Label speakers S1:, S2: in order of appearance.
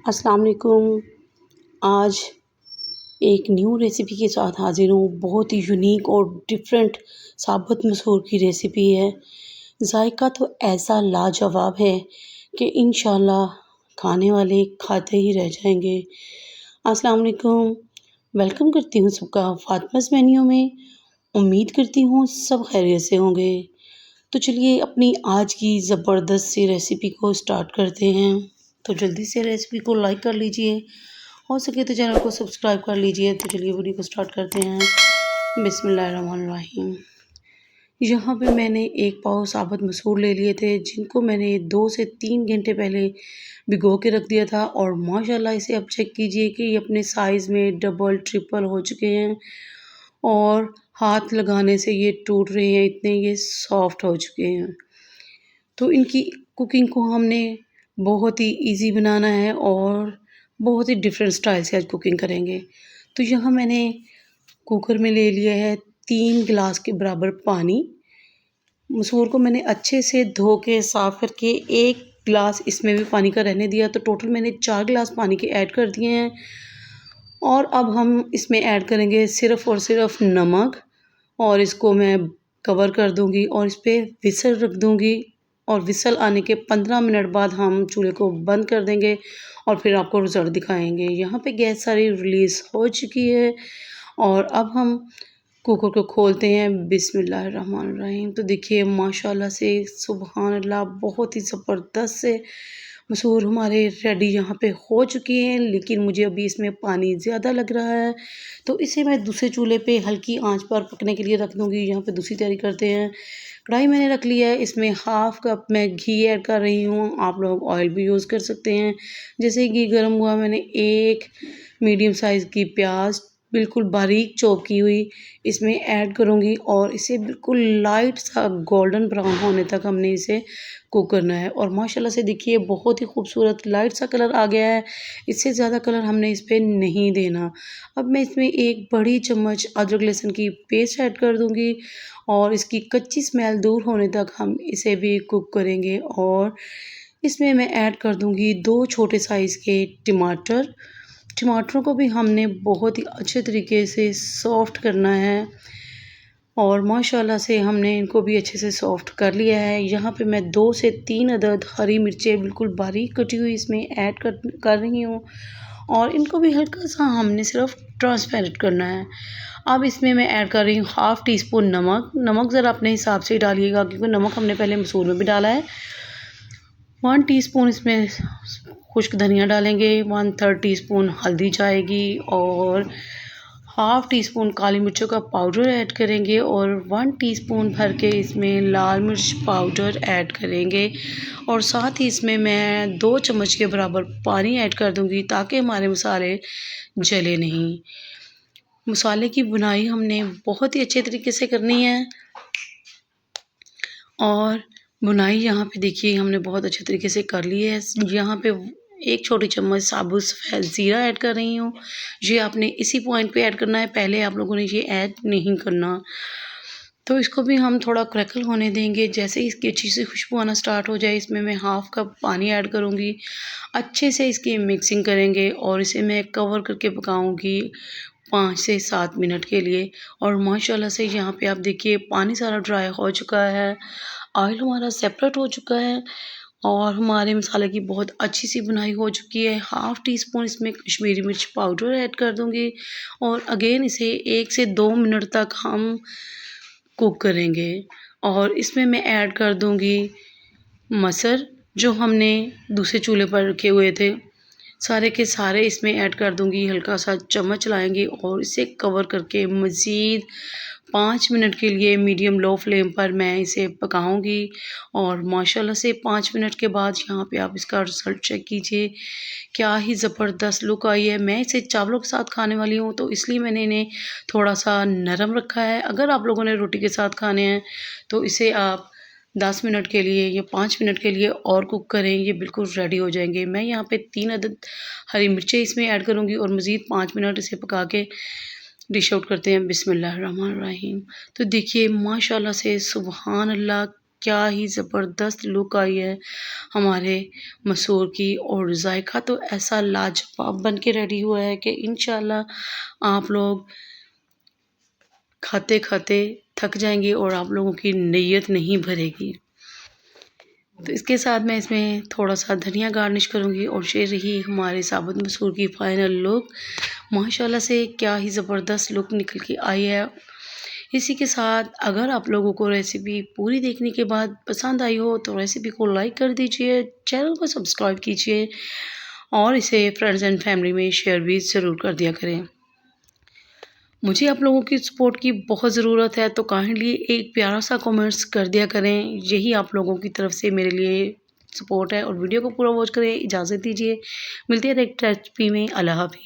S1: अस्सलाम वालेकुम। आज एक न्यू रेसिपी के साथ हाज़िर हूँ। बहुत ही यूनिक और डिफरेंट साबुत मसूर की रेसिपी है। जायका तो ऐसा लाजवाब है कि इंशाल्लाह खाने वाले खाते ही रह जाएंगे। अस्सलाम वालेकुम। वेलकम करती हूँ सबका फातिमा's मेन्यू में। उम्मीद करती हूँ सब खैरियत से होंगे। तो चलिए अपनी आज की ज़बरदस्त सी रेसिपी को स्टार्ट करते हैं। तो जल्दी से रेसिपी को लाइक कर लीजिए, हो सके तो चैनल को सब्सक्राइब कर लीजिए। तो चलिए वीडियो को स्टार्ट करते हैं। बिस्मिल्लाहिर्रहमानिर्रहीम। यहाँ पे मैंने 1 पाव साबुत मसूर ले लिए थे, जिनको मैंने 2 से 3 घंटे पहले भिगो के रख दिया था। और माशाल्लाह इसे अब चेक कीजिए कि ये अपने साइज़ में डबल ट्रिपल हो चुके हैं और हाथ लगाने से ये टूट रहे हैं, इतने ये सॉफ्ट हो चुके हैं। तो इनकी कुकिंग को हमने बहुत ही इजी बनाना है और बहुत ही डिफरेंट स्टाइल से आज कुकिंग करेंगे। तो यहाँ मैंने कुकर में ले लिया है 3 गिलास के बराबर पानी। मसूर को मैंने अच्छे से धो के साफ़ करके 1 गिलास इसमें भी पानी का रहने दिया, तो टोटल मैंने 4 गिलास पानी के ऐड कर दिए हैं। और अब हम इसमें ऐड करेंगे सिर्फ़ और सिर्फ नमक और इसको मैं कवर कर दूँगी और इस पे व्हिसल रख दूँगी। और व्हिसल आने के 15 मिनट बाद हम चूल्हे को बंद कर देंगे और फिर आपको रिज़ल्ट दिखाएँगे। यहाँ पे गैस सारी रिलीज़ हो चुकी है और अब हम कुकर को खोलते हैं। बिस्मिल्लाहिर्रहमानिर्रहीम। तो देखिए माशाल्लाह से सुबहान अल्लाह, बहुत ही ज़बरदस्त से मसूर हमारे रेडी यहाँ पे हो चुके हैं, लेकिन मुझे अभी इसमें पानी ज़्यादा लग रहा है, तो इसे मैं दूसरे चूल्हे पे हल्की आंच पर पकने के लिए रख दूँगी। यहाँ पे दूसरी तैयारी करते हैं। कढ़ाई मैंने रख लिया है, इसमें हाफ़ कप मैं घी ऐड कर रही हूँ। आप लोग ऑयल भी यूज़ कर सकते हैं। जैसे ही घी गर्म हुआ, मैंने 1 मीडियम साइज़ की प्याज बिल्कुल बारीक चॉप की हुई इसमें ऐड करूँगी और इसे बिल्कुल लाइट सा गोल्डन ब्राउन होने तक हमने इसे कुक करना है। और माशाल्लाह से देखिए बहुत ही खूबसूरत लाइट सा कलर आ गया है। इससे ज़्यादा कलर हमने इस पे नहीं देना। अब मैं इसमें 1 बड़ी चम्मच अदरक लहसुन की पेस्ट ऐड कर दूँगी और इसकी कच्ची स्मेल दूर होने तक हम इसे भी कुक करेंगे। और इसमें मैं ऐड कर दूँगी 2 छोटे साइज़ के टमाटर। टमाटरों को भी हमने बहुत ही अच्छे तरीके से सॉफ़्ट करना है और माशाल्लाह से हमने इनको भी अच्छे से सॉफ़्ट कर लिया है। यहाँ पे मैं 2 से 3 अदद हरी मिर्चें बिल्कुल बारीक कटी हुई इसमें ऐड कर रही हूँ और इनको भी हल्का-सा हमने सिर्फ ट्रांसपेरेंट करना है। अब इसमें मैं ऐड कर रही हूँ हाफ़ टी स्पून नमक। नमक ज़रा अपने हिसाब से डालिएगा, क्योंकि नमक हमने पहले मसूर में भी डाला है। 1 टीस्पून इसमें खुश्क धनिया डालेंगे, 1/3 टीस्पून हल्दी जाएगी और हाफ़ टी स्पून काली मिर्चों का पाउडर ऐड करेंगे और 1 टीस्पून भर के इसमें लाल मिर्च पाउडर ऐड करेंगे। और साथ ही इसमें मैं 2 चम्मच के बराबर पानी ऐड कर दूँगी, ताकि हमारे मसाले जले नहीं। मसाले की बुनाई हमने बहुत ही अच्छे तरीके से करनी है और बुनाई यहाँ पे देखिए हमने बहुत अच्छे तरीके से कर ली है। यहाँ पे 1 छोटी चम्मच साबुत सफ़ेद ज़ीरा ऐड कर रही हूँ। ये आपने इसी पॉइंट पे ऐड करना है, पहले आप लोगों ने ये ऐड नहीं करना। तो इसको भी हम थोड़ा क्रैकल होने देंगे। जैसे ही इसकी अच्छी सी खुशबू आना स्टार्ट हो जाए, इसमें मैं हाफ़ कप पानी ऐड करूँगी। अच्छे से इसकी मिक्सिंग करेंगे और इसे मैं कवर करके पकाऊँगी 5 से 7 मिनट के लिए। और माशाल्लाह से यहाँ पे आप देखिए पानी सारा ड्राई हो चुका है, ऑयल हमारा सेपरेट हो चुका है और हमारे मसाले की बहुत अच्छी सी बुनाई हो चुकी है। हाफ़ टी स्पून इसमें कश्मीरी मिर्च पाउडर ऐड कर दूँगी और अगेन इसे 1 से 2 मिनट तक हम कुक करेंगे। और इसमें मैं ऐड कर दूँगी मसर, जो हमने दूसरे चूल्हे पर रखे हुए थे। सारे के सारे इसमें ऐड कर दूँगी, हल्का सा चम्मच चलाएँगे और इसे कवर करके मज़ीद 5 मिनट के लिए मीडियम लो फ्लेम पर मैं इसे पकाऊँगी। और माशाल्लाह से 5 मिनट के बाद यहाँ पे आप इसका रिज़ल्ट चेक कीजिए, क्या ही ज़बरदस्त लुक आई है। मैं इसे चावलों के साथ खाने वाली हूँ, तो इसलिए मैंने इन्हें थोड़ा-सा नरम रखा है। अगर आप लोगों ने रोटी के साथ खाने हैं, तो इसे आप 10 मिनट के लिए या 5 मिनट के लिए और कुक करें, ये बिल्कुल रेडी हो जाएँगे। मैं यहाँ पे 3 अदद हरी मिर्चें इसमें ऐड करूँगी और मज़ीद 5 मिनट इसे पका के डिश आउट करते हैं। बिस्मिल्लाहिर्रहमानिर्रहीम। तो देखिए माशाल्लाह से सुबहान अल्लाह, क्या ही ज़बरदस्त लुक आई है हमारे मसूर की, और जायका तो ऐसा लाजवाब बन के रेडी हुआ है कि इंशाल्लाह आप लोग खाते खाते थक जाएंगे और आप लोगों की नीयत नहीं भरेगी। तो इसके साथ मैं इसमें थोड़ा सा धनिया गार्निश करूँगी और ये रही हमारे साबुत मसूर की फाइनल लुक। माशाल्लाह से क्या ही ज़बरदस्त लुक निकल के आई है। इसी के साथ अगर आप लोगों को रेसिपी पूरी देखने के बाद पसंद आई हो तो रेसिपी को लाइक कर दीजिए, चैनल को सब्सक्राइब कीजिए और इसे फ्रेंड्स एंड फैमिली में शेयर भी ज़रूर कर दिया करें। मुझे आप लोगों की सपोर्ट की बहुत ज़रूरत है, तो काइंडली एक प्यारा सा कमेंट्स कर दिया करें, यही आप लोगों की तरफ से मेरे लिए सपोर्ट है। और वीडियो को पूरा वॉच करें। इजाज़त दीजिए, मिलते हैं नेक्स्ट रेसिपी में। अल्लाह हाफ़िज़।